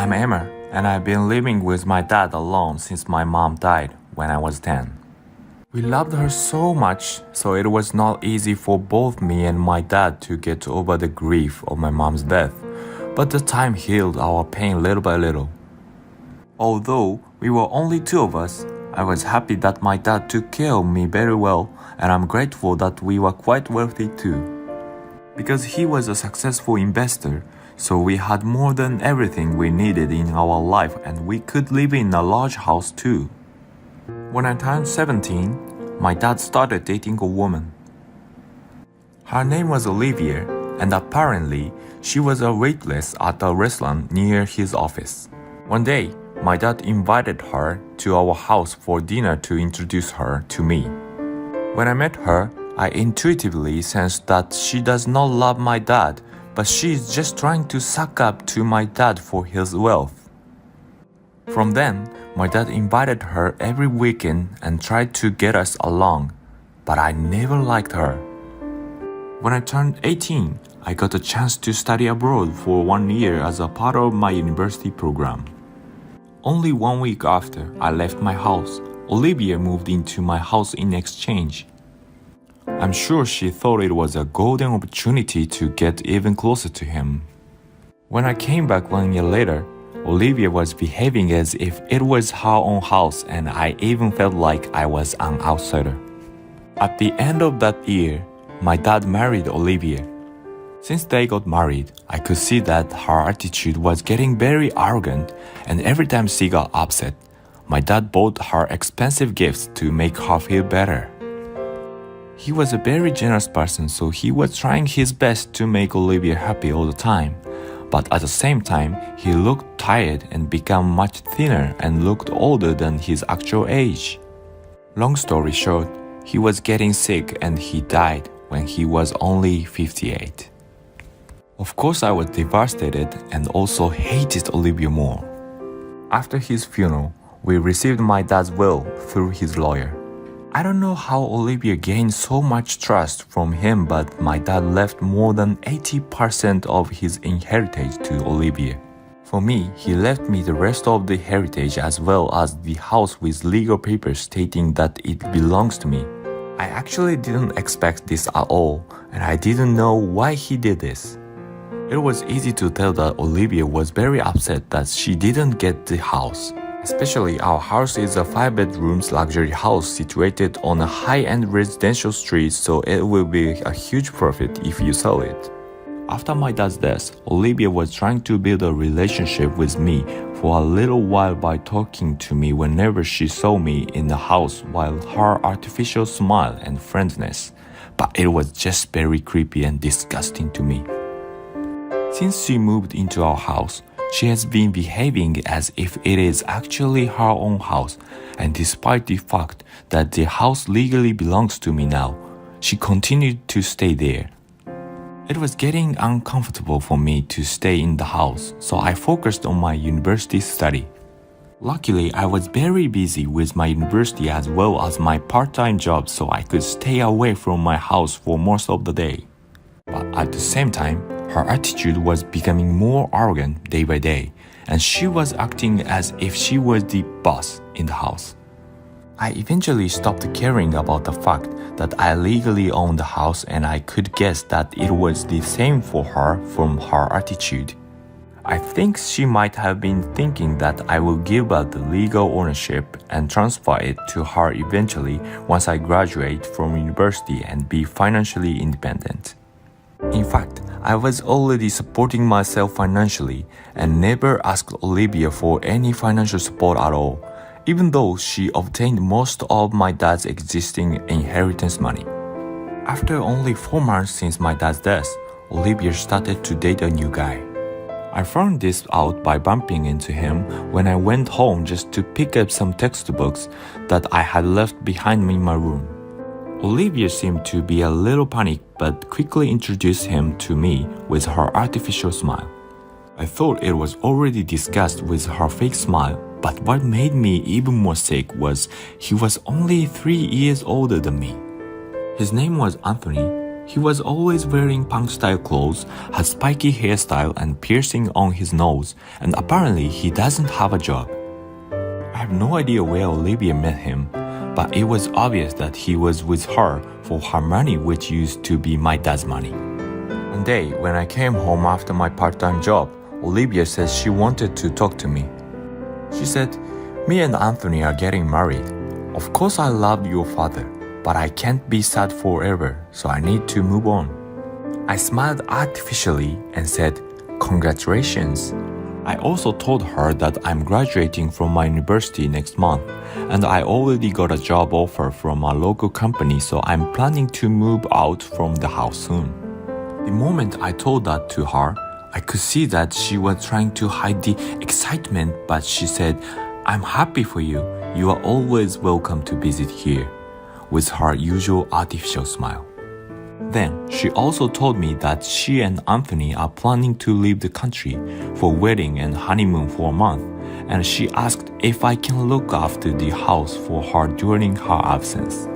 I'm Emma, and I've been living with my dad alone since my mom died when I was 10. We loved her so much, so it was not easy for both me and my dad to get over the grief of my mom's death, but the time healed our pain little by little. Although we were only two of us, I was happy that my dad took care of me very well, and I'm grateful that we were quite wealthy too. Because he was a successful investor, so we had more than everything we needed in our life, and we could live in a large house too. When I turned 17, my dad started dating a woman. Her name was Olivia, and apparently she was a waitress at a restaurant near his office. One day, my dad invited her to our house for dinner to introduce her to me. When I met her, I intuitively sensed that she does not love my dad, but she is just trying to suck up to my dad for his wealth. From then, my dad invited her every weekend and tried to get us along, but I never liked her. When I turned 18, I got a chance to study abroad for 1 year as a part of my university program. Only 1 week after I left my house, Olivia moved into my house in exchange. I'm sure she thought it was a golden opportunity to get even closer to him. When I came back 1 year later, Olivia was behaving as if it was her own house, and I even felt like I was an outsider. At the end of that year, my dad married Olivia. Since they got married, I could see that her attitude was getting very arrogant, and every time she got upset, my dad bought her expensive gifts to make her feel better. He was a very generous person, so he was trying his best to make Olivia happy all the time. But at the same time, he looked tired and became much thinner and looked older than his actual age. Long story short, he was getting sick and he died when he was only 58. Of course, I was devastated and also hated Olivia more. After his funeral, we received my dad's will through his lawyer. I don't know how Olivia gained so much trust from him, but my dad left more than 80% of his inheritance to Olivia. For me, he left me the rest of the heritage as well as the house with legal papers stating that it belongs to me. I actually didn't expect this at all, and I didn't know why he did this. It was easy to tell that Olivia was very upset that she didn't get the house. Especially our house is a 5-bedroom luxury house situated on a high-end residential street, so it will be a huge profit if you sell it. After my dad's death, Olivia was trying to build a relationship with me for a little while by talking to me whenever she saw me in the house while her artificial smile and friendliness, but it was just very creepy and disgusting to me. Since she moved into our house, she has been behaving as if it is actually her own house, and despite the fact that the house legally belongs to me now, she continued to stay there. It was getting uncomfortable for me to stay in the house, so I focused on my university study. Luckily, I was very busy with my university as well as my part-time job, so I could stay away from my house for most of the day. But at the same time, her attitude was becoming more arrogant day by day, and she was acting as if she was the boss in the house. I eventually stopped caring about the fact that I legally owned the house, and I could guess that it was the same for her from her attitude. I think she might have been thinking that I will give up the legal ownership and transfer it to her eventually once I graduate from university and be financially independent. In fact, I was already supporting myself financially and never asked Olivia for any financial support at all, even though she obtained most of my dad's existing inheritance money. After only 4 months since my dad's death, Olivia started to date a new guy. I found this out by bumping into him when I went home just to pick up some textbooks that I had left behind me in my room. Olivia seemed to be a little panicked but quickly introduced him to me with her artificial smile. I thought it was already discussed with her fake smile, but what made me even more sick was he was only 3 years older than me. His name was Anthony, He was always wearing punk-style clothes, had spiky hairstyle and piercing on his nose, and apparently he doesn't have a job. I have no idea where Olivia met him, but it was obvious that he was with her for her money, which used to be my dad's money. One day, when I came home after my part-time job, Olivia said she wanted to talk to me. She said, "Me and Anthony are getting married. Of course I love your father, but I can't be sad forever, so I need to move on." I smiled artificially and said, "Congratulations." I also told her that I'm graduating from my university next month, and I already got a job offer from a local company, so I'm planning to move out from the house soon. The moment I told that to her, I could see that she was trying to hide the excitement, but she said, "I'm happy for you. You are always welcome to visit here," with her usual artificial smile. Then, she also told me that she and Anthony are planning to leave the country for wedding and honeymoon for a month, and she asked if I can look after the house for her during her absence.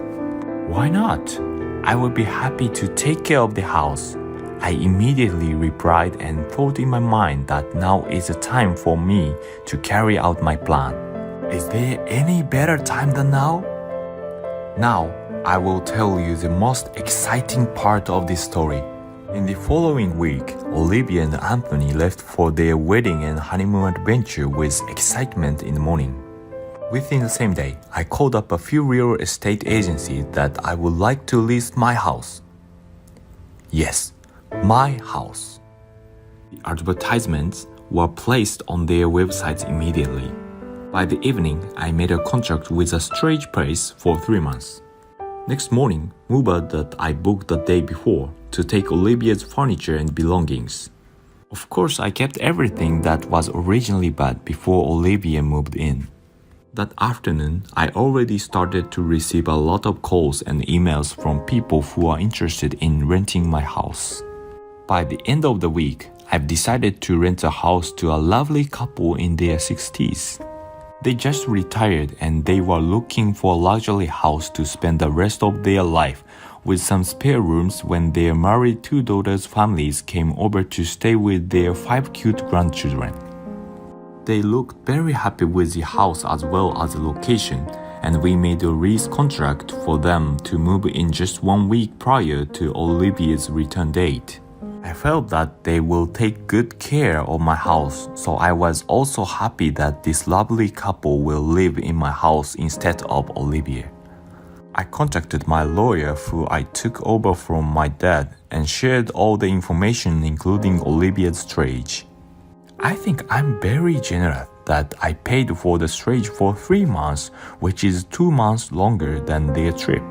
Why not? I would be happy to take care of the house. I immediately replied and thought in my mind that now is the time for me to carry out my plan. Is there any better time than now? Now, I will tell you the most exciting part of this story. In the following week, Olivia and Anthony left for their wedding and honeymoon adventure with excitement in the morning. Within the same day, I called up a few real estate agencies that I would like to list my house. Yes, my house. The advertisements were placed on their websites immediately. By the evening, I made a contract with a storage place for 3 months. Next morning, Uber that I booked the day before to take Olivia's furniture and belongings. Of course, I kept everything that was originally bought before Olivia moved in. That afternoon, I already started to receive a lot of calls and emails from people who are interested in renting my house. By the end of the week, I've decided to rent a house to a lovely couple in their 60s. They just retired and they were looking for a luxury house to spend the rest of their life, with some spare rooms when their married two daughters' families came over to stay with their 5 cute grandchildren. They looked very happy with the house as well as the location, and we made a lease contract for them to move in just 1 week prior to Olivia's return date. I felt that they will take good care of my house, so I was also happy that this lovely couple will live in my house instead of Olivia. I contacted my lawyer who I took over from my dad and shared all the information including Olivia's storage. I think I'm very generous that I paid for the storage for 3 months, which is 2 months longer than their trip.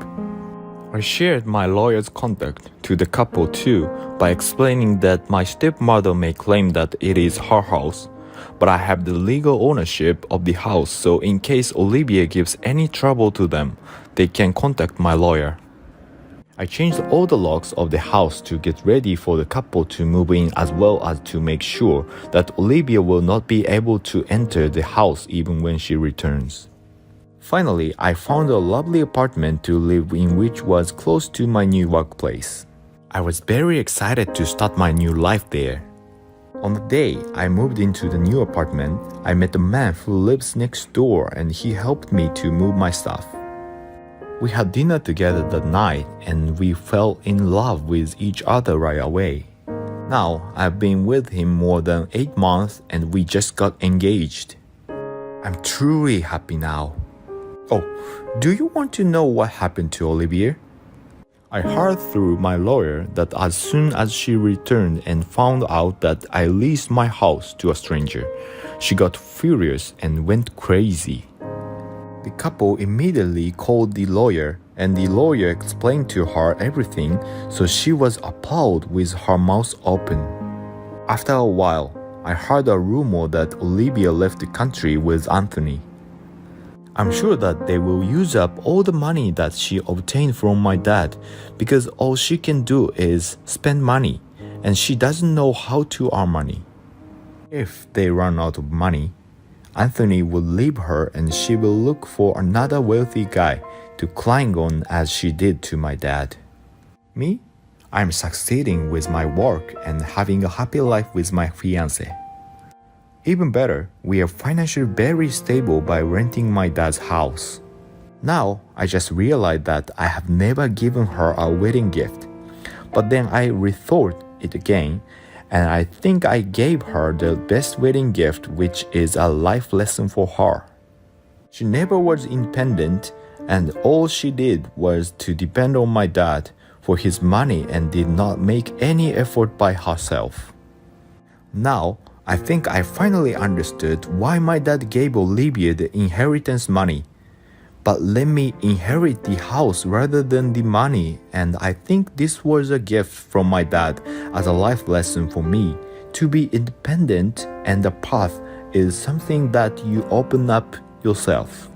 I shared my lawyer's contact to the couple too by explaining that my stepmother may claim that it is her house, but I have the legal ownership of the house, so in case Olivia gives any trouble to them, they can contact my lawyer. I changed all the locks of the house to get ready for the couple to move in, as well as to make sure that Olivia will not be able to enter the house even when she returns. Finally, I found a lovely apartment to live in which was close to my new workplace. I was very excited to start my new life there. On the day I moved into the new apartment, I met a man who lives next door and he helped me to move my stuff. We had dinner together that night and we fell in love with each other right away. Now, I've been with him more than 8 months and we just got engaged. I'm truly happy now. Oh, do you want to know what happened to Olivia? I heard through my lawyer that as soon as she returned and found out that I leased my house to a stranger, she got furious and went crazy. The couple immediately called the lawyer, and the lawyer explained to her everything, so she was appalled with her mouth open. After a while, I heard a rumor that Olivia left the country with Anthony. I'm sure that they will use up all the money that she obtained from my dad, because all she can do is spend money, and she doesn't know how to earn money. If they run out of money, Anthony will leave her and she will look for another wealthy guy to cling on as she did to my dad. Me? I'm succeeding with my work and having a happy life with my fiancé. Even better, we are financially very stable by renting my dad's house. Now, I just realized that I have never given her a wedding gift. But then I rethought it again, and I think I gave her the best wedding gift, which is a life lesson for her. She never was independent, and all she did was to depend on my dad for his money and did not make any effort by herself. Now, I think I finally understood why my dad gave Olivia the inheritance money. But let me inherit the house rather than the money, and I think this was a gift from my dad as a life lesson for me to be independent, and the path is something that you open up yourself.